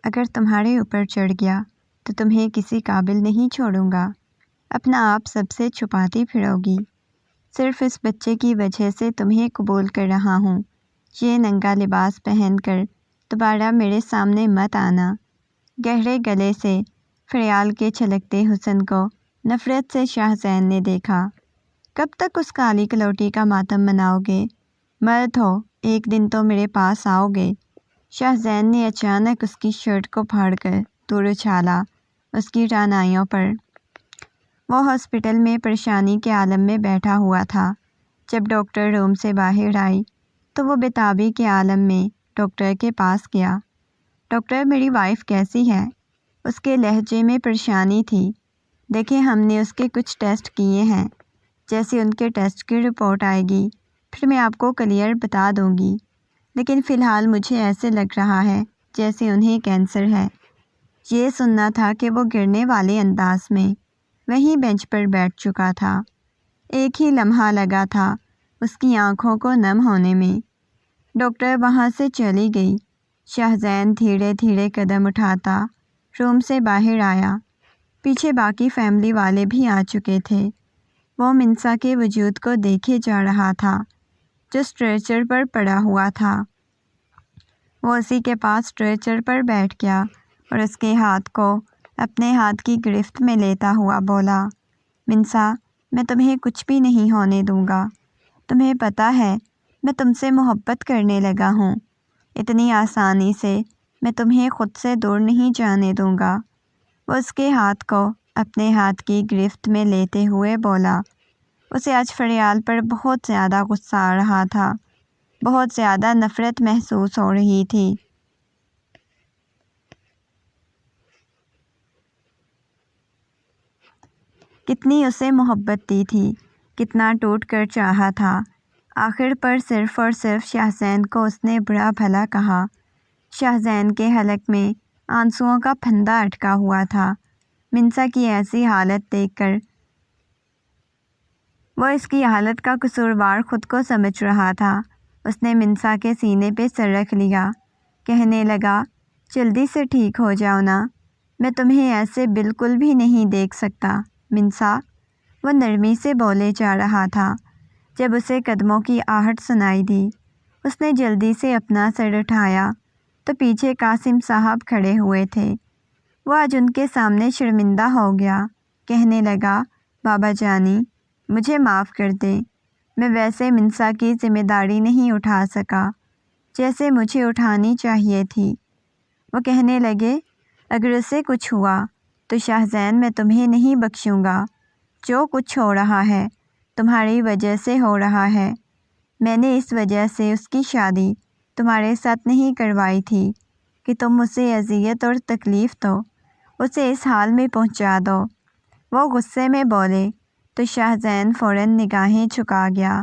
اگر تمہارے اوپر چڑھ گیا تو تمہیں کسی قابل نہیں چھوڑوں گا۔ اپنا آپ سب سے چھپاتی پھرو گی۔ صرف اس بچے کی وجہ سے تمہیں قبول کر رہا ہوں۔ یہ ننگا لباس پہن کر دوبارہ میرے سامنے مت آنا۔ گہرے گلے سے فریال کے چھلکتے حسن کو نفرت سے شاہزین نے دیکھا۔ کب تک اس کالی کلوٹی کا ماتم مناؤ گے؟ مرد ہو، ایک دن تو میرے پاس آؤ گے۔ شاہزین نے اچانک اس کی شرٹ کو پھاڑ کر دور اچھالا اس کی رعنائیوں پر۔ وہ ہاسپٹل میں پریشانی کے عالم میں بیٹھا ہوا تھا۔ جب ڈاکٹر روم سے باہر آئی تو وہ بےتابی کے عالم میں ڈاکٹر کے پاس گیا۔ ڈاکٹر، میری وائف کیسی ہے؟ اس کے لہجے میں پریشانی تھی۔ دیکھیں، ہم نے اس کے کچھ ٹیسٹ کیے ہیں۔ جیسے ان کے ٹیسٹ کی رپورٹ آئے گی پھر میں آپ کو کلیئر بتا دوں گی، لیکن فی الحال مجھے ایسے لگ رہا ہے جیسے انہیں کینسر ہے۔ یہ سننا تھا کہ وہ گرنے والے انداز میں وہیں بینچ پر بیٹھ چکا تھا۔ ایک ہی لمحہ لگا تھا اس کی آنکھوں کو نم ہونے میں۔ ڈاکٹر وہاں سے چلی گئی۔ شاہزین دھیرے دھیرے قدم اٹھاتا روم سے باہر آیا۔ پیچھے باقی فیملی والے بھی آ چکے تھے۔ وہ منسا کے وجود کو دیکھے جا رہا تھا جو اسٹریچر پر پڑا ہوا تھا۔ وہ اسی کے پاس اسٹریچر پر بیٹھ گیا اور اس کے ہاتھ کو اپنے ہاتھ کی گرفت میں لیتا ہوا بولا، منسا، میں تمہیں کچھ بھی نہیں ہونے دوں گا۔ تمہیں پتہ ہے میں تم سے محبت کرنے لگا ہوں۔ اتنی آسانی سے میں تمہیں خود سے دور نہیں جانے دوں گا۔ وہ اس کے ہاتھ کو اپنے ہاتھ کی گرفت میں لیتے ہوئے بولا۔ اسے آج فریال پر بہت زیادہ غصہ آ رہا تھا، بہت زیادہ نفرت محسوس ہو رہی تھی۔ کتنی اسے محبت دی تھی، کتنا ٹوٹ کر چاہا تھا۔ آخر پر صرف اور صرف شاہزین کو اس نے برا بھلا کہا۔ شاہزین کے حلق میں آنسوؤں کا پھندا اٹکا ہوا تھا۔ منسا کی ایسی حالت دیکھ کر وہ اس کی حالت کا قصوروار خود کو سمجھ رہا تھا۔ اس نے منسا کے سینے پہ سر رکھ لیا، کہنے لگا، جلدی سے ٹھیک ہو جاؤ نا، میں تمہیں ایسے بالکل بھی نہیں دیکھ سکتا۔ منسا، وہ نرمی سے بولے جا رہا تھا۔ جب اسے قدموں کی آہٹ سنائی دی، اس نے جلدی سے اپنا سر اٹھایا تو پیچھے قاسم صاحب کھڑے ہوئے تھے۔ وہ آج ان کے سامنے شرمندہ ہو گیا۔ کہنے لگا، بابا جانی، مجھے معاف کر دیں، میں ویسے منسا کی ذمہ داری نہیں اٹھا سکا جیسے مجھے اٹھانی چاہیے تھی۔ وہ کہنے لگے، اگر اسے کچھ ہوا تو شاہزین میں تمہیں نہیں بخشوں گا۔ جو کچھ ہو رہا ہے تمہاری وجہ سے ہو رہا ہے۔ میں نے اس وجہ سے اس کی شادی تمہارے ساتھ نہیں کروائی تھی کہ تم اسے اذیت اور تکلیف دو، اسے اس حال میں پہنچا دو۔ وہ غصے میں بولے تو شاہزین فوراً نگاہیں جھکا گیا،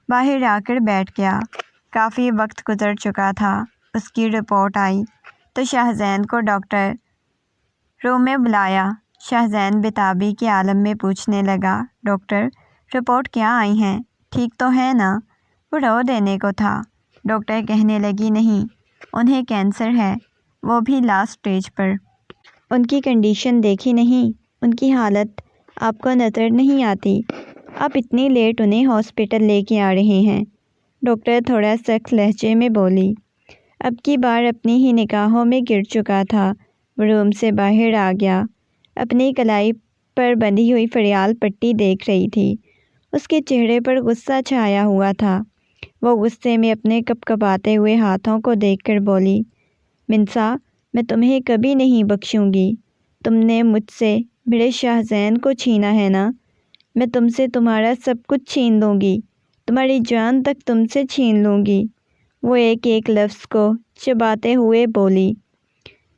باہر آ کر بیٹھ گیا۔ کافی وقت گزر چکا تھا۔ اس کی رپورٹ آئی تو شاہزین کو ڈاکٹر روم میں بلایا۔ شاہزین بےتابی کے عالم میں پوچھنے لگا، ڈاکٹر، رپورٹ کیا آئی ہیں؟ ٹھیک تو ہے نا؟ وہ رو دینے کو تھا۔ ڈاکٹر کہنے لگی، نہیں، انہیں کینسر ہے، وہ بھی لاسٹ سٹیج پر۔ ان کی کنڈیشن دیکھی نہیں؟ ان کی حالت آپ کو نظر نہیں آتی؟ آپ اتنی لیٹ انہیں ہاسپٹل لے کے آ رہے ہیں؟ ڈاکٹر تھوڑا سخت لہجے میں بولی۔ اب کی بار اپنی ہی نگاہوں میں گر چکا تھا۔ وہ روم سے باہر آ گیا۔ اپنی کلائی پر بندھی ہوئی فریال پٹی دیکھ رہی تھی۔ اس کے چہرے پر غصہ چھایا ہوا تھا۔ وہ غصے میں اپنے کپکپاتے ہوئے ہاتھوں کو دیکھ کر بولی، منسا، میں تمہیں کبھی نہیں بخشوں گی۔ تم نے مجھ سے میرے شاہزین کو چھینا ہے نا؟ میں تم سے تمہارا سب کچھ چھین لوں گی، تمہاری جان تک تم سے چھین لوں گی۔ وہ ایک ایک لفظ کو چباتے ہوئے بولی۔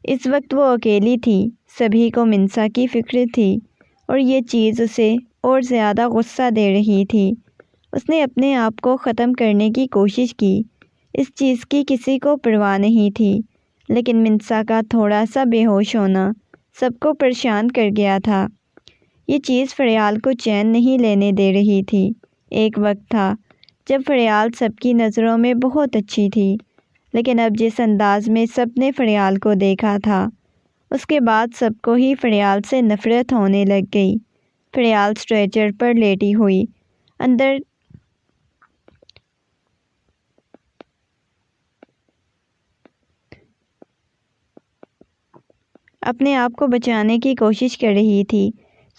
اس وقت وہ اکیلی تھی، سبھی کو منسا کی فکر تھی اور یہ چیز اسے اور زیادہ غصہ دے رہی تھی۔ اس نے اپنے آپ کو ختم کرنے کی کوشش کی، اس چیز کی کسی کو پرواہ نہیں تھی، لیکن منسا کا تھوڑا سا بے ہوش ہونا سب کو پریشان کر گیا تھا۔ یہ چیز فریال کو چین نہیں لینے دے رہی تھی۔ ایک وقت تھا جب فریال سب کی نظروں میں بہت اچھی تھی، لیکن اب جس انداز میں سب نے فریال کو دیکھا تھا اس کے بعد سب کو ہی فریال سے نفرت ہونے لگ گئی۔ فریال اسٹریچر پر لیٹی ہوئی اندر اپنے آپ کو بچانے کی کوشش کر رہی تھی۔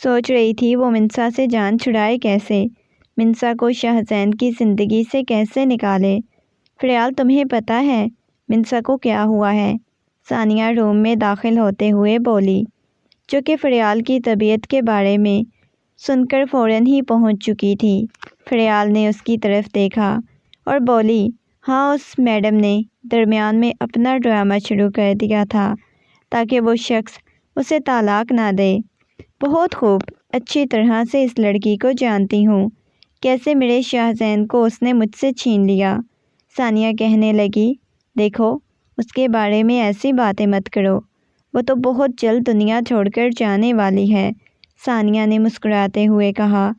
سوچ رہی تھی وہ منسا سے جان چھڑائے کیسے، منسا کو شاہزین کی زندگی سے کیسے نکالے۔ فریال تمہیں پتہ ہے منسا کو کیا ہوا ہے؟ ثانیہ روم میں داخل ہوتے ہوئے بولی، جو کہ فریال کی طبیعت کے بارے میں سن کر فوراً ہی پہنچ چکی تھی۔ فریال نے اس کی طرف دیکھا اور بولی، ہاں اس میڈم نے درمیان میں اپنا ڈرامہ شروع کر دیا تھا تاکہ وہ شخص اسے طلاق نہ دے۔ بہت خوب، اچھی طرح سے اس لڑکی کو جانتی ہوں، کیسے میرے شاہزین کو اس نے مجھ سے چھین لیا۔ ثانیہ کہنے لگی، دیکھو اس کے بارے میں ایسی باتیں مت کرو، وہ تو بہت جلد دنیا چھوڑ کر جانے والی ہے۔ ثانیہ نے مسکراتے ہوئے کہا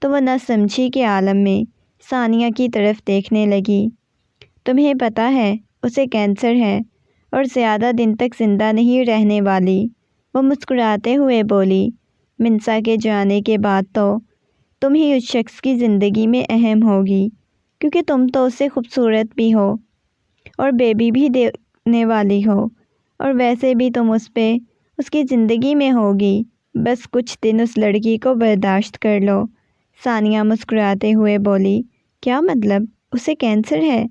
تو وہ نہ سمجھی کے عالم میں ثانیہ کی طرف دیکھنے لگی۔ تمہیں پتہ ہے اسے کینسر ہے اور زیادہ دن تک زندہ نہیں رہنے والی۔ وہ مسکراتے ہوئے بولی، منسا کے جانے کے بعد تو تم ہی اس شخص کی زندگی میں اہم ہوگی، کیونکہ تم تو اسے خوبصورت بھی ہو اور بیبی بھی دینے والی ہو، اور ویسے بھی تم اس کی زندگی میں ہوگی۔ بس کچھ دن اس لڑکی کو برداشت کر لو۔ ثانیہ مسکراتے ہوئے بولی، کیا مطلب؟ اسے کینسر ہے؟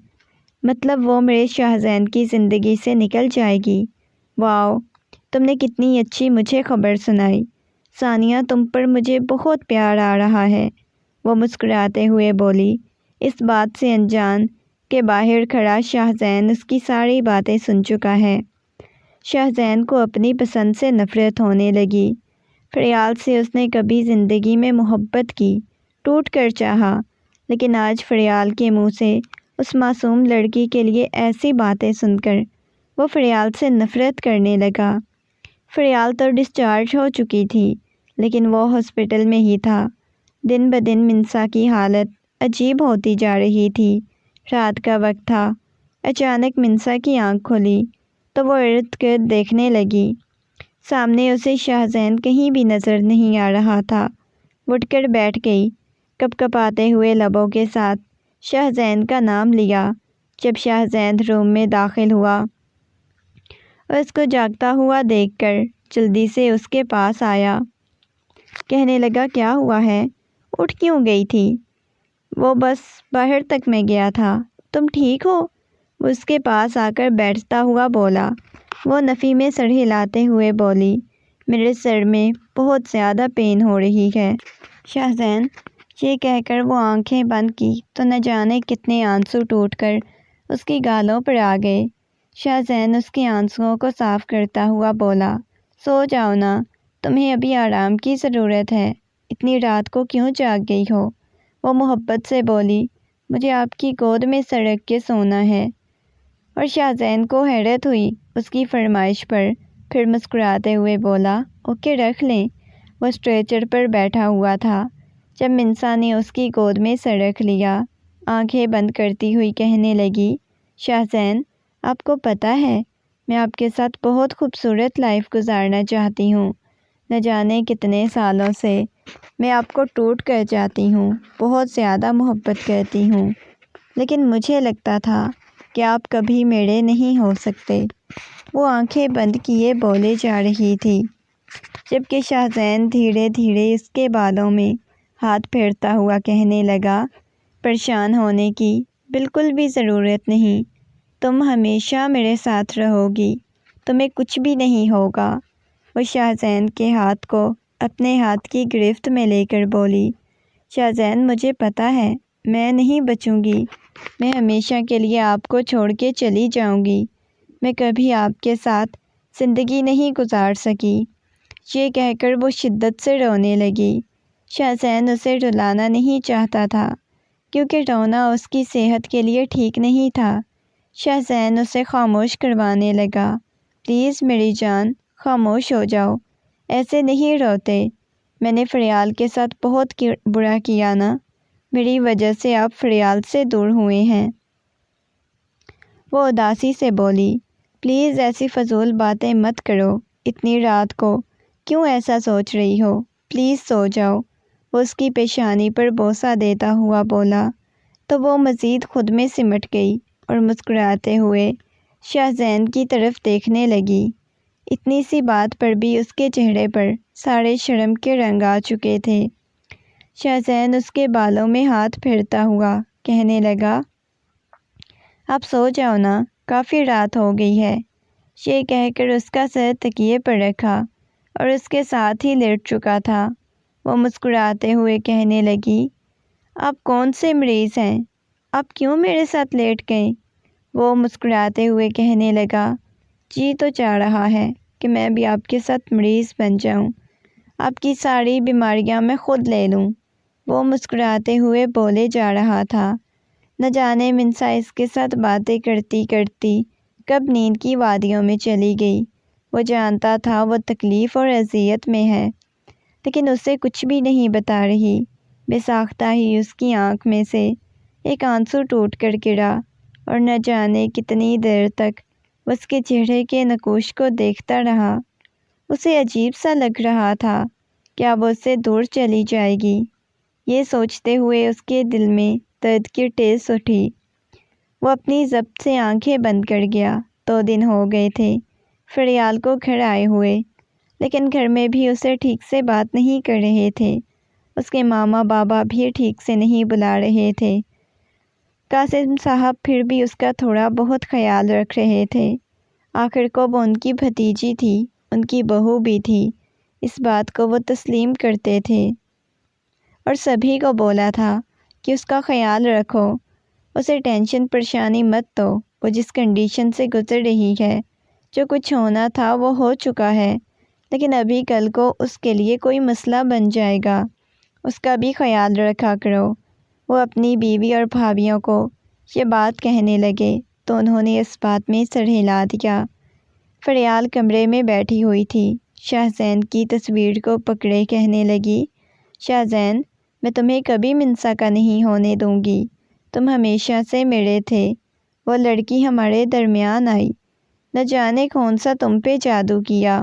مطلب وہ میرے شاہزین کی زندگی سے نکل جائے گی۔ واو، تم نے کتنی اچھی مجھے خبر سنائی۔ ثانیہ تم پر مجھے بہت پیار آ رہا ہے، وہ مسکراتے ہوئے بولی۔ اس بات سے انجان کہ باہر کھڑا شاہزین اس کی ساری باتیں سن چکا ہے۔ شاہزین کو اپنی پسند سے نفرت ہونے لگی۔ فریال سے اس نے کبھی زندگی میں محبت کی، ٹوٹ کر چاہا، لیکن آج فریال کے منہ سے اس معصوم لڑکی کے لیے ایسی باتیں سن کر وہ فریال سے نفرت کرنے لگا۔ فریال تو ڈسچارج ہو چکی تھی، لیکن وہ ہاسپٹل میں ہی تھا۔ دن بدن منسا کی حالت عجیب ہوتی جا رہی تھی۔ رات کا وقت تھا۔ اچانک منسا کی آنکھ کھلی تو وہ ارد گرد دیکھنے لگی۔ سامنے اسے شاہزین کہیں بھی نظر نہیں آ رہا تھا۔ وہ اٹھ کر بیٹھ گئی، کپ کپاتے ہوئے لبوں کے ساتھ شاہزین کا نام لیا۔ جب شاہزین روم میں داخل ہوا اور اس کو جاگتا ہوا دیکھ کر جلدی سے اس کے پاس آیا، کہنے لگا، کیا ہوا ہے؟ اٹھ کیوں گئی تھی؟ وہ بس باہر تک میں گیا تھا۔ تم ٹھیک ہو؟ وہ اس کے پاس آ کر بیٹھتا ہوا بولا۔ وہ نفی میں سر ہلاتے ہوئے بولی، میرے سر میں بہت زیادہ پین ہو رہی ہے شاہزین۔ یہ کہہ کر وہ آنکھیں بند کی تو نہ جانے کتنے آنسو ٹوٹ کر اس کی گالوں پر آ گئے۔ شاہزین اس کے آنسوؤں کو صاف کرتا ہوا بولا، سو جاؤ نا، تمہیں ابھی آرام کی ضرورت ہے، اتنی رات کو کیوں جاگ گئی ہو؟ وہ محبت سے بولی، مجھے آپ کی گود میں سڑک کے سونا ہے۔ اور شاہزین کو حیرت ہوئی اس کی فرمائش پر، پھر مسکراتے ہوئے بولا، اوکے رکھ لیں۔ وہ اسٹریچر پر بیٹھا ہوا تھا جب منسا نے اس کی گود میں سر رکھ لیا۔ آنکھیں بند کرتی ہوئی کہنے لگی، شاہزین آپ کو پتہ ہے میں آپ کے ساتھ بہت خوبصورت لائف گزارنا چاہتی ہوں۔ نہ جانے کتنے سالوں سے میں آپ کو ٹوٹ کر جاتی ہوں، بہت زیادہ محبت کرتی ہوں، لیکن مجھے لگتا تھا کہ آپ کبھی میرے نہیں ہو سکتے۔ وہ آنکھیں بند کیے بولے جا رہی تھی، جبکہ شاہزین دھیرے دھیرے اس کے بالوں میں ہاتھ پھیرتا ہوا کہنے لگا، پریشان ہونے کی بالکل بھی ضرورت نہیں، تم ہمیشہ میرے ساتھ رہو گی، تمہیں کچھ بھی نہیں ہوگا۔ وہ شاہزین کے ہاتھ کو اپنے ہاتھ کی گرفت میں لے کر بولی، شاہزین مجھے پتہ ہے میں نہیں بچوں گی، میں ہمیشہ کے لیے آپ کو چھوڑ کے چلی جاؤں گی، میں کبھی آپ کے ساتھ زندگی نہیں گزار سکی۔ یہ کہہ کر وہ شدت سے رونے لگی۔ شاہزین اسے رلانا نہیں چاہتا تھا کیونکہ رونا اس کی صحت کے لیے ٹھیک نہیں تھا۔ شاہزین اسے خاموش کروانے لگا، پلیز میری جان خاموش ہو جاؤ، ایسے نہیں روتے، میں نے فریال کے ساتھ بہت برا کیا نا، میری وجہ سے آپ فریال سے دور ہوئے ہیں۔ وہ اداسی سے بولی، پلیز ایسی فضول باتیں مت کرو، اتنی رات کو کیوں ایسا سوچ رہی ہو، پلیز سو جاؤ۔ وہ اس کی پیشانی پر بوسہ دیتا ہوا بولا تو وہ مزید خود میں سمٹ گئی اور مسکراتے ہوئے شاہ زین کی طرف دیکھنے لگی۔ اتنی سی بات پر بھی اس کے چہرے پر سارے شرم کے رنگ آ چکے تھے۔ شاہ زین اس کے بالوں میں ہاتھ پھیرتا ہوا کہنے لگا، اب سو جاؤ نا، کافی رات ہو گئی ہے۔ یہ کہہ کر اس کا سر تکیے پر رکھا اور اس کے ساتھ ہی لیٹ چکا تھا۔ وہ مسکراتے ہوئے کہنے لگی، آپ کون سے مریض ہیں؟ آپ کیوں میرے ساتھ لیٹ گئے؟ وہ مسکراتے ہوئے کہنے لگا، جی تو چاہ رہا ہے کہ میں بھی آپ کے ساتھ مریض بن جاؤں، آپ کی ساری بیماریاں میں خود لے لوں۔ وہ مسکراتے ہوئے بولے جا رہا تھا۔ نہ جانے منسا اس کے ساتھ باتیں کرتی کرتی کب نیند کی وادیوں میں چلی گئی۔ وہ جانتا تھا وہ تکلیف اور اذیت میں ہے، لیکن اسے کچھ بھی نہیں بتا رہی۔ بے ساختہ ہی اس کی آنکھ میں سے ایک آنسو ٹوٹ کر گرا اور نہ جانے کتنی دیر تک اس کے چہرے کے نقوش کو دیکھتا رہا۔ اسے عجیب سا لگ رہا تھا کہ اب اس سے دور چلی جائے گی۔ یہ سوچتے ہوئے اس کے دل میں درد کی ٹیس اٹھی۔ وہ اپنی ضبط سے آنکھیں بند کر گیا۔ 2 دن ہو گئے تھے فریال کو گھر آئے ہوئے، لیکن گھر میں بھی اسے ٹھیک سے بات نہیں کر رہے تھے۔ اس کے ماما بابا بھی ٹھیک سے نہیں بلا رہے تھے۔ قاسم صاحب پھر بھی اس کا تھوڑا بہت خیال رکھ رہے تھے۔ آخر کو وہ ان کی بھتیجی تھی، ان کی بہو بھی تھی، اس بات کو وہ تسلیم کرتے تھے اور سبھی کو بولا تھا کہ اس کا خیال رکھو، اسے ٹینشن پریشانی مت دو، وہ جس کنڈیشن سے گزر رہی ہے، جو کچھ ہونا تھا وہ ہو چکا ہے، لیکن ابھی کل کو اس کے لیے کوئی مسئلہ بن جائے گا، اس کا بھی خیال رکھا کرو۔ وہ اپنی بیوی اور بھابھیوں کو یہ بات کہنے لگے تو انہوں نے اس بات میں سر ہلا دیا۔ فریال کمرے میں بیٹھی ہوئی تھی، شاہ زین کی تصویر کو پکڑے کہنے لگی، شاہ زین، میں تمہیں کبھی منسا کا نہیں ہونے دوں گی، تم ہمیشہ سے میرے تھے۔ وہ لڑکی ہمارے درمیان آئی، نہ جانے کون سا تم پہ جادو کیا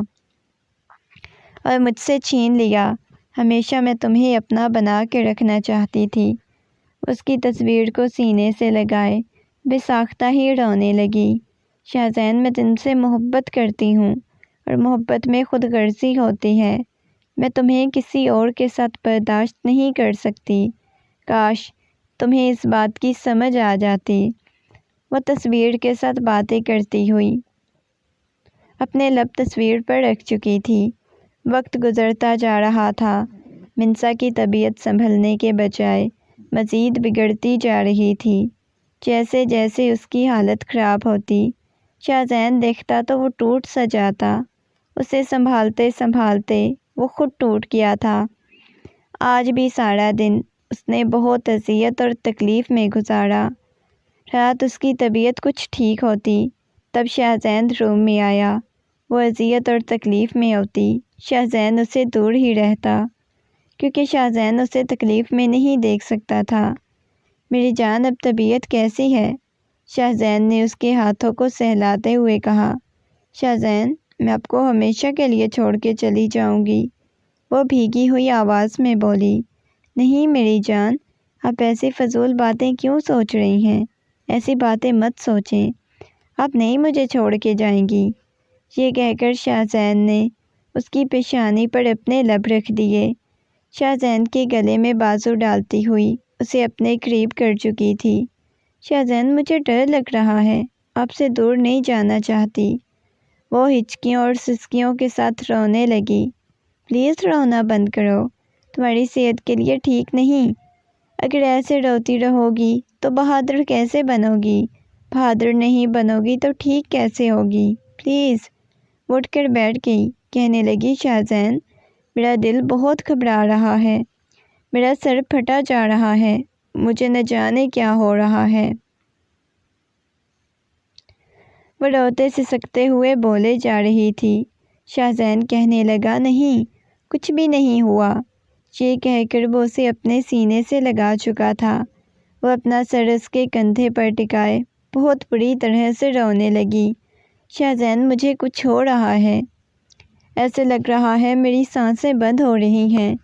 اور مجھ سے چھین لیا، ہمیشہ میں تمہیں اپنا بنا کے رکھنا چاہتی تھی۔ اس کی تصویر کو سینے سے لگائے بے ساختہ ہی رونے لگی۔ شاہ زین، میں تم سے محبت کرتی ہوں اور محبت میں خود غرضی ہوتی ہے، میں تمہیں کسی اور کے ساتھ برداشت نہیں کر سکتی، کاش تمہیں اس بات کی سمجھ آ جاتی۔ وہ تصویر کے ساتھ باتیں کرتی ہوئی اپنے لب تصویر پر رکھ چکی تھی۔ وقت گزرتا جا رہا تھا، منسا کی طبیعت سنبھلنے کے بجائے مزید بگڑتی جا رہی تھی۔ جیسے جیسے اس کی حالت خراب ہوتی، شاہ زین دیکھتا تو وہ ٹوٹ سا جاتا، اسے سنبھالتے سنبھالتے وہ خود ٹوٹ گیا تھا۔ آج بھی سارا دن اس نے بہت اذیت اور تکلیف میں گزارا۔ رات اس کی طبیعت کچھ ٹھیک ہوتی تب شاہ زین روم میں آیا، وہ اذیت اور تکلیف میں ہوتی، شاہ زین اسے دور ہی رہتا، کیونکہ شاہ زین اسے تکلیف میں نہیں دیکھ سکتا تھا۔ میری جان، اب طبیعت کیسی ہے؟ شاہ زین نے اس کے ہاتھوں کو سہلاتے ہوئے کہا۔ شاہ زین، میں آپ کو ہمیشہ کے لیے چھوڑ کے چلی جاؤں گی، وہ بھیگی ہوئی آواز میں بولی۔ نہیں میری جان، آپ ایسی فضول باتیں کیوں سوچ رہی ہیں؟ ایسی باتیں مت سوچیں، آپ نہیں مجھے چھوڑ کے جائیں گی۔ یہ کہہ کر شاہ زین نے اس کی پیشانی پر اپنے لب رکھ دیے۔ شاہ زین کے گلے میں بازو ڈالتی ہوئی اسے اپنے قریب کر چکی تھی۔ شاہ زین، مجھے ڈر لگ رہا ہے، آپ سے دور نہیں جانا چاہتی۔ وہ ہچکیوں اور سسکیوں کے ساتھ رونے لگی۔ پلیز رونا بند کرو، تمہاری صحت کے لیے ٹھیک نہیں۔ اگر ایسے روتی رہو گی تو بہادر کیسے بنو گی؟ بہادر نہیں بنو گی تو ٹھیک کیسے ہوگی؟ پلیز۔ وہ اٹھ کر بیٹھ گئی، کہنے لگی، شاہ زین، میرا دل بہت گھبرا رہا ہے، میرا سر پھٹا جا رہا ہے، مجھے نہ جانے کیا ہو رہا ہے۔ وہ روتے سسکتے ہوئے بولے جا رہی تھی۔ شاہ زین کہنے لگا، نہیں، کچھ بھی نہیں ہوا۔ یہ کہہ کر وہ اسے اپنے سینے سے لگا چکا تھا۔ وہ اپنا سر اس کے کندھے پر ٹکائے بہت بری طرح سے رونے لگی۔ شاہزین مجھے کچھ ہو رہا ہے، ایسے لگ رہا ہے میری سانسیں بند ہو رہی ہیں۔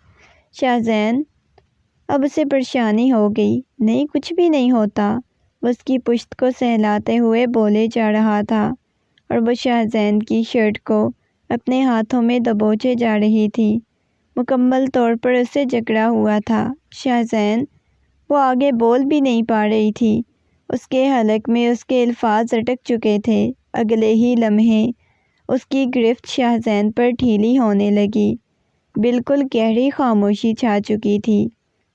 شاہزین اب اسے پریشانی ہو گئی۔ نہیں، کچھ بھی نہیں ہوتا، وہ اس کی پشت کو سہلاتے ہوئے بولے جا رہا تھا اور وہ شاہزین کی شرٹ کو اپنے ہاتھوں میں دبوچے جا رہی تھی، مکمل طور پر اسے جکڑا ہوا تھا۔ شاہزین وہ آگے بول بھی نہیں پا رہی تھی، اس کے حلق میں اس کے الفاظ اٹک چکے تھے۔ اگلے ہی لمحے اس کی گرفت شاہزین پر ڈھیلی ہونے لگی۔ بالکل گہری خاموشی چھا چکی تھی،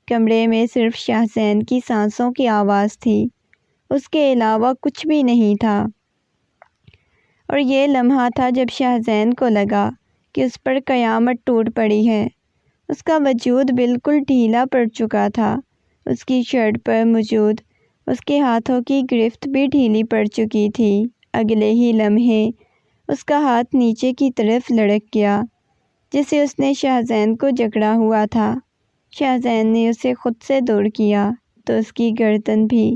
کمرے میں صرف شاہزین کی سانسوں کی آواز تھی، اس کے علاوہ کچھ بھی نہیں تھا۔ اور یہ لمحہ تھا جب شاہزین کو لگا کہ اس پر قیامت ٹوٹ پڑی ہے۔ اس کا وجود بالکل ڈھیلا پڑ چکا تھا، اس کی شرٹ پر موجود اس کے ہاتھوں کی گرفت بھی ڈھیلی پڑ چکی تھی۔ اگلے ہی لمحے اس کا ہاتھ نیچے کی طرف لڑک گیا، جسے اس نے شاہزین کو جکڑا ہوا تھا۔ شاہزین نے اسے خود سے دور کیا تو اس کی گردن بھی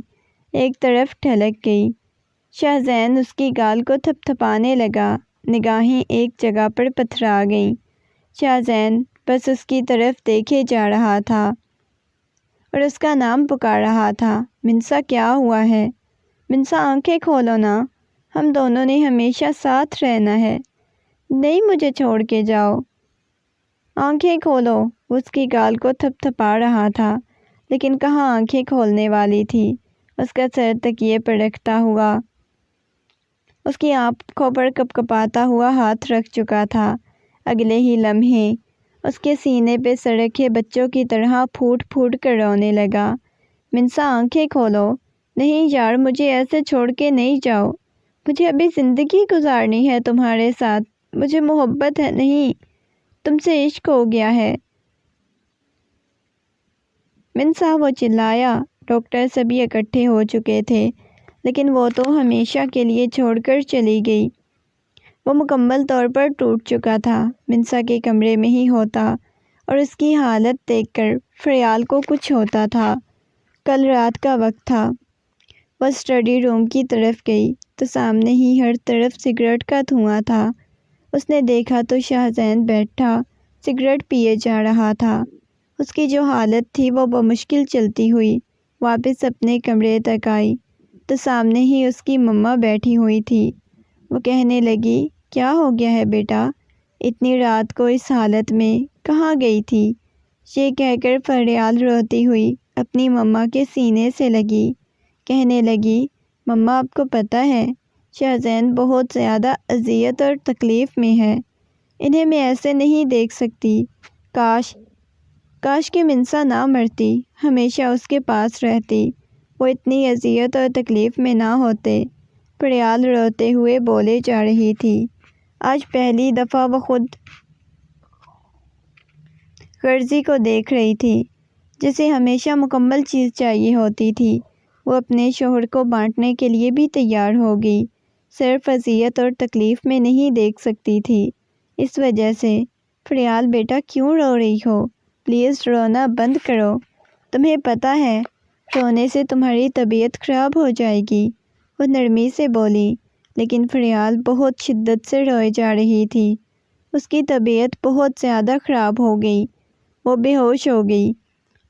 ایک طرف ڈھلک گئی۔ شاہزین اس کی گال کو تھپ تھپانے لگا، نگاہیں ایک جگہ پر پتھرا گئیں۔ شاہزین بس اس کی طرف دیکھے جا رہا تھا اور اس کا نام پکار رہا تھا۔ منسا، کیا ہوا ہے؟ منسا، آنکھیں کھولو نا، ہم دونوں نے ہمیشہ ساتھ رہنا ہے، نہیں مجھے چھوڑ کے جاؤ، آنکھیں کھولو۔ وہ اس کی گال کو تھپ تھپا رہا تھا، لیکن کہاں آنکھیں کھولنے والی تھی۔ اس کا سر تکیے پر رکھتا ہوا اس کی آنکھوں پر کپ کپاتا ہوا ہاتھ رکھ چکا تھا۔ اگلے ہی لمحے اس کے سینے پہ سڑکے بچوں کی طرح پھوٹ پھوٹ کر رونے لگا۔ منسا، آنکھیں کھولو۔ نہیں یار، مجھے ایسے چھوڑ کے نہیں جاؤ، مجھے ابھی زندگی گزارنی ہے تمہارے ساتھ، مجھے محبت ہے، نہیں تم سے عشق ہو گیا ہے۔ منسا، وہ چلایا۔ ڈاکٹر سبھی اکٹھے ہو چکے تھے، لیکن وہ تو ہمیشہ کے لیے چھوڑ کر چلی گئی۔ وہ مکمل طور پر ٹوٹ چکا تھا، منسا کے کمرے میں ہی ہوتا اور اس کی حالت دیکھ کر فریال کو کچھ ہوتا تھا۔ کل رات کا وقت تھا، وہ اسٹڈی روم کی طرف گئی تو سامنے ہی ہر طرف سگریٹ کا دھواں تھا۔ اس نے دیکھا تو شاہزین بیٹھا سگریٹ پیے جا رہا تھا۔ اس کی جو حالت تھی وہ بمشکل چلتی ہوئی واپس اپنے کمرے تک آئی تو سامنے ہی اس کی مما بیٹھی ہوئی تھی۔ وہ کہنے لگی، کیا ہو گیا ہے بیٹا؟ اتنی رات کو اس حالت میں کہاں گئی تھی؟ یہ کہہ کر فریال روتی ہوئی اپنی مما کے سینے سے لگی، کہنے لگی، مما آپ کو پتہ ہے شاہزین بہت زیادہ اذیت اور تکلیف میں ہے، انہیں میں ایسے نہیں دیکھ سکتی۔ کاش کہ منسا نہ مرتی، ہمیشہ اس کے پاس رہتی، وہ اتنی اذیت اور تکلیف میں نہ ہوتے۔ فریال روتے ہوئے بولے جا رہی تھی۔ آج پہلی دفعہ وہ خود غرضی کو دیکھ رہی تھی، جسے ہمیشہ مکمل چیز چاہیے ہوتی تھی۔ وہ اپنے شوہر کو بانٹنے کے لیے بھی تیار ہو گئی، صرف اذیت اور تکلیف میں نہیں دیکھ سکتی تھی۔ اس وجہ سے، فریال بیٹا کیوں رو رہی ہو؟ پلیز رونا بند کرو، تمہیں پتہ ہے رونے سے تمہاری طبیعت خراب ہو جائے گی، وہ نرمی سے بولی۔ لیکن فریال بہت شدت سے روئے جا رہی تھی، اس کی طبیعت بہت زیادہ خراب ہو گئی، وہ بے ہوش ہو گئی۔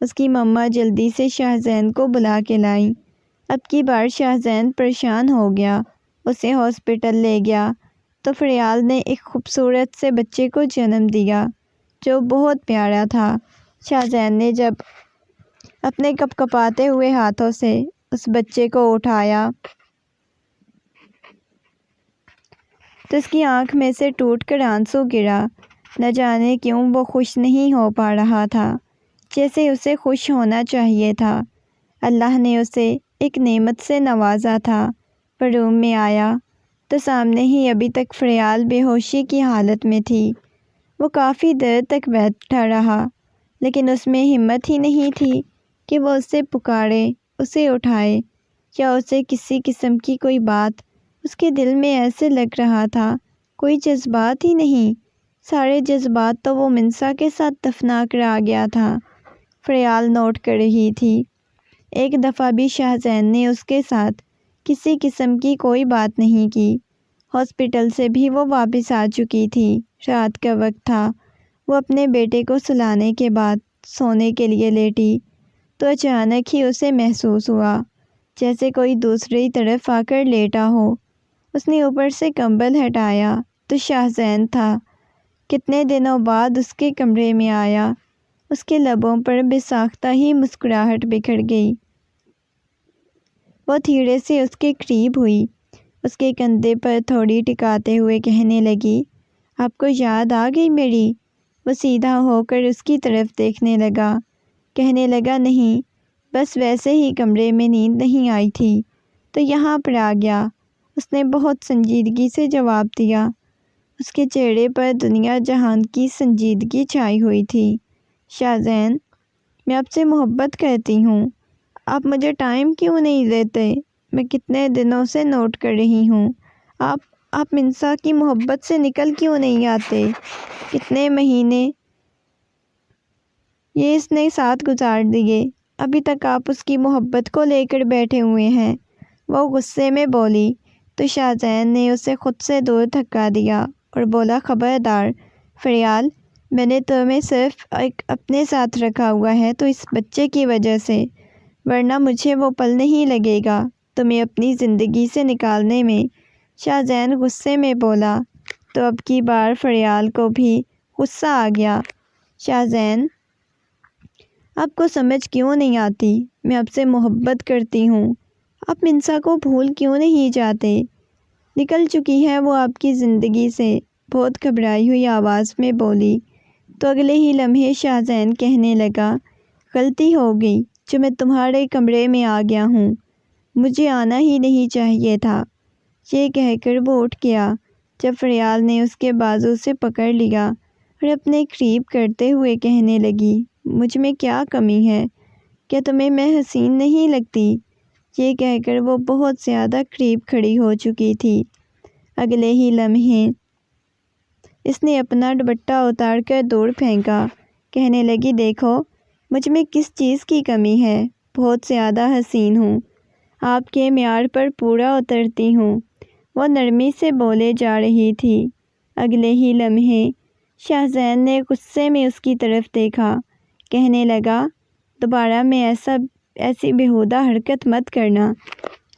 اس کی مما جلدی سے شاہزین کو بلا کے لائیں۔ اب کی بار شاہزین پریشان ہو گیا، اسے ہاسپٹل لے گیا تو فریال نے ایک خوبصورت سے بچے کو جنم دیا جو بہت پیارا تھا۔ شاہزین نے جب اپنے کپ کپاتے ہوئے ہاتھوں سے اس بچے کو اٹھایا تو اس کی آنکھ میں سے ٹوٹ کر آنسو گرا۔ نہ جانے کیوں وہ خوش نہیں ہو پا رہا تھا جیسے اسے خوش ہونا چاہیے تھا۔ اللہ نے اسے ایک نعمت سے نوازا تھا۔ وہ روم میں آیا تو سامنے ہی ابھی تک فریال بے ہوشی کی حالت میں تھی۔ وہ کافی دیر تک بیٹھا رہا، لیکن اس میں ہمت ہی نہیں تھی کہ وہ اسے پکارے، اسے اٹھائے یا اسے کسی قسم کی کوئی بات۔ اس کے دل میں ایسے لگ رہا تھا کوئی جذبات ہی نہیں، سارے جذبات تو وہ منسا کے ساتھ دفنا کر آ گیا تھا۔ فریال نوٹ کر رہی تھی، ایک دفعہ بھی شاہزین نے اس کے ساتھ کسی قسم کی کوئی بات نہیں کی۔ ہاسپٹل سے بھی وہ واپس آ چکی تھی۔ رات کا وقت تھا۔ وہ اپنے بیٹے کو سلانے کے بعد سونے کے لیے لیٹی تو اچانک ہی اسے محسوس ہوا جیسے کوئی دوسری طرف آ کر لیٹا ہو۔ اس نے اوپر سے کمبل ہٹایا تو شاہزین تھا۔ کتنے دنوں بعد اس کے کمرے میں آیا۔ اس کے لبوں پر بے ساختہ ہی مسکراہٹ بکھر گئی۔ وہ دھیرے سے اس کے قریب ہوئی، اس کے کندھے پر تھوڑی ٹکاتے ہوئے کہنے لگی، آپ کو یاد آ گئی میری؟ وہ سیدھا ہو کر اس کی طرف دیکھنے لگا، کہنے لگا نہیں، بس ویسے ہی کمرے میں نیند نہیں آئی تھی تو یہاں پر آ گیا۔ اس نے بہت سنجیدگی سے جواب دیا۔ اس کے چہرے پر دنیا جہان کی سنجیدگی چھائی ہوئی تھی۔ شاہزین، میں آپ سے محبت کرتی ہوں، آپ مجھے ٹائم کیوں نہیں دیتے؟ میں کتنے دنوں سے نوٹ کر رہی ہوں، آپ منسا کی محبت سے نکل کیوں نہیں آتے؟ کتنے مہینے یہ اس نے ساتھ گزار دیے، ابھی تک آپ اس کی محبت کو لے کر بیٹھے ہوئے ہیں۔ وہ غصے میں بولی تو شاہزین نے اسے خود سے دور دھکا دیا اور بولا، خبردار فریال، میں نے تمہیں صرف اپنے ساتھ رکھا ہوا ہے تو اس بچے کی وجہ سے، ورنہ مجھے وہ پل نہیں لگے گا تمہیں اپنی زندگی سے نکالنے میں۔ شاہزین غصے میں بولا تو اب کی بار فریال کو بھی غصہ آ گیا۔ شاہزین، آپ کو سمجھ کیوں نہیں آتی؟ میں آپ سے محبت کرتی ہوں، آپ منسا کو بھول کیوں نہیں جاتے؟ نکل چکی ہے وہ آپ کی زندگی سے، بہت گھبرائی ہوئی آواز میں بولی تو اگلے ہی لمحے شاہزین کہنے لگا، غلطی ہو گئی جو میں تمہارے کمرے میں آ گیا ہوں، مجھے آنا ہی نہیں چاہیے تھا۔ یہ کہہ کر وہ اٹھ گیا جب فریال نے اس کے بازو سے پکڑ لیا اور اپنے قریب کرتے ہوئے کہنے لگی، مجھ میں کیا کمی ہے؟ کیا تمہیں میں حسین نہیں لگتی؟ یہ کہہ کر وہ بہت زیادہ قریب کھڑی ہو چکی تھی۔ اگلے ہی لمحے اس نے اپنا دوپٹہ اتار کر دور پھینکا، کہنے لگی، دیکھو مجھ میں کس چیز کی کمی ہے، بہت زیادہ حسین ہوں، آپ کے معیار پر پورا اترتی ہوں۔ وہ نرمی سے بولے جا رہی تھی۔ اگلے ہی لمحے شاہزین نے غصے میں اس کی طرف دیکھا، کہنے لگا، دوبارہ میں ایسی بیہودہ حرکت مت کرنا۔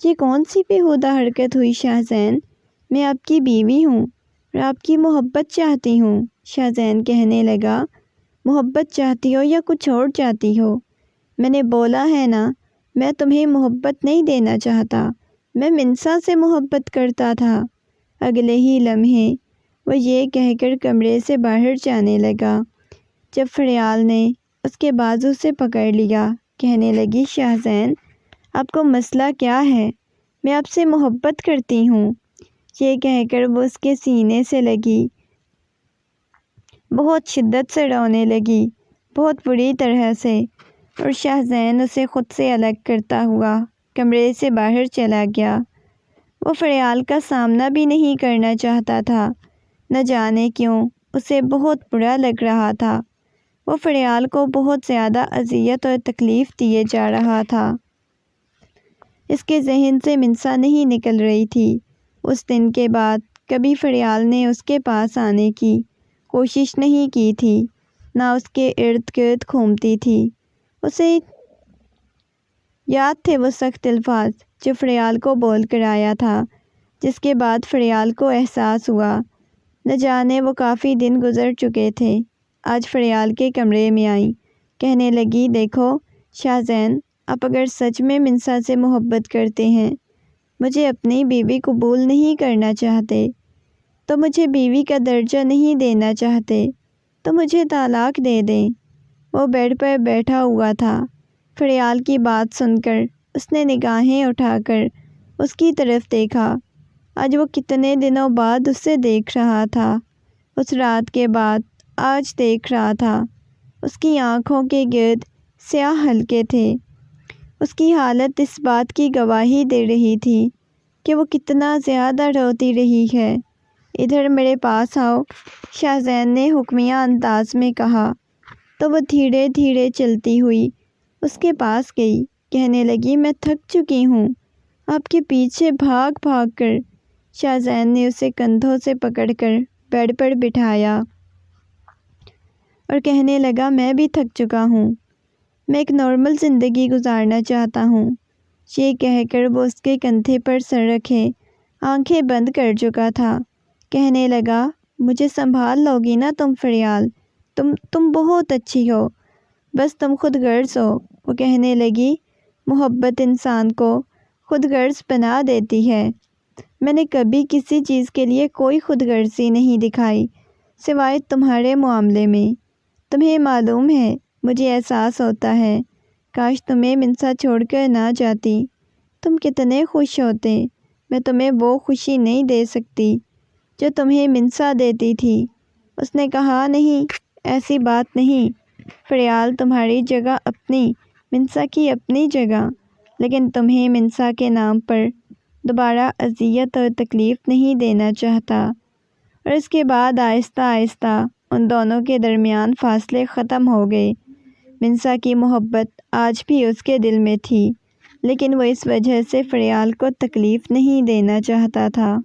یہ کون سی بیہودہ حرکت ہوئی شاہزین؟ میں آپ کی بیوی ہوں اور آپ کی محبت چاہتی ہوں۔ شاہزین کہنے لگا، محبت چاہتی ہو یا کچھ اور چاہتی ہو؟ میں نے بولا ہے نا، میں تمہیں محبت نہیں دینا چاہتا، میں منسا سے محبت کرتا تھا۔ اگلے ہی لمحے وہ یہ کہہ کر کمرے سے باہر جانے لگا جب فریال نے اس کے بازو سے پکڑ لیا، کہنے لگی، شاہزین، آپ کو مسئلہ کیا ہے؟ میں آپ سے محبت کرتی ہوں۔ یہ کہہ کر وہ اس کے سینے سے لگی، بہت شدت سے رونے لگی، بہت بری طرح سے، اور شاہزین اسے خود سے الگ کرتا ہوا کمرے سے باہر چلا گیا۔ وہ فریال کا سامنا بھی نہیں کرنا چاہتا تھا، نہ جانے کیوں اسے بہت برا لگ رہا تھا۔ وہ فریال کو بہت زیادہ اذیت اور تکلیف دیے جا رہا تھا۔ اس کے ذہن سے منسا نہیں نکل رہی تھی۔ اس دن کے بعد کبھی فریال نے اس کے پاس آنے کی کوشش نہیں کی تھی، نہ اس کے ارد گرد گھومتی تھی۔ اسے یاد تھے وہ سخت الفاظ جو فریال کو بول کر آیا تھا، جس کے بعد فریال کو احساس ہوا نہ جانے وہ کافی دن گزر چکے تھے۔ آج فریال کے کمرے میں آئی، کہنے لگی، دیکھو شاہزین، آپ اگر سچ میں منسا سے محبت کرتے ہیں، مجھے اپنی بیوی قبول نہیں کرنا چاہتے، تو مجھے بیوی کا درجہ نہیں دینا چاہتے، تو مجھے طلاق دے دیں۔ وہ بیڈ پر بیٹھا ہوا تھا۔ فریال کی بات سن کر اس نے نگاہیں اٹھا کر اس کی طرف دیکھا۔ آج وہ کتنے دنوں بعد اسے دیکھ رہا تھا، اس رات کے بعد آج دیکھ رہا تھا۔ اس کی آنکھوں کے گرد سیاہ حلقے تھے۔ اس کی حالت اس بات کی گواہی دے رہی تھی کہ وہ کتنا زیادہ روتی رہی ہے۔ ادھر میرے پاس آؤ، شاہزین نے حکمیہ انداز میں کہا تو وہ دھیرے دھیرے چلتی ہوئی اس کے پاس گئی، کہنے لگی، میں تھک چکی ہوں، آپ کے پیچھے بھاگ بھاگ کر شاہزین نے اسے کندھوں سے پکڑ کر بیڈ پر بٹھایا اور کہنے لگا میں بھی تھک چکا ہوں، میں ایک نارمل زندگی گزارنا چاہتا ہوں۔ یہ کہہ کر وہ اس کے کندھے پر سر رکھے آنکھیں بند کر چکا تھا۔ کہنے لگا مجھے سنبھال لو گی نا تم فریال، تم بہت اچھی ہو، بس تم خود غرض ہو۔ وہ کہنے لگی محبت انسان کو خود غرض بنا دیتی ہے۔ میں نے کبھی کسی چیز کے لیے کوئی خود غرضی نہیں دکھائی سوائے تمہارے معاملے میں۔ تمہیں معلوم ہے مجھے احساس ہوتا ہے کاش تمہیں منسا چھوڑ کر نہ جاتی، تم کتنے خوش ہوتے۔ میں تمہیں وہ خوشی نہیں دے سکتی جو تمہیں منسا دیتی تھی۔ اس نے کہا نہیں، ایسی بات نہیں، فریال تمہاری جگہ اپنی، منسا کی اپنی جگہ، لیکن تمہیں منسا کے نام پر دوبارہ اذیت اور تکلیف نہیں دینا چاہتا۔ اور اس کے بعد آہستہ آہستہ ان دونوں کے درمیان فاصلے ختم ہو گئے۔ منسا کی محبت آج بھی اس کے دل میں تھی، لیکن وہ اس وجہ سے فریال کو تکلیف نہیں دینا چاہتا تھا۔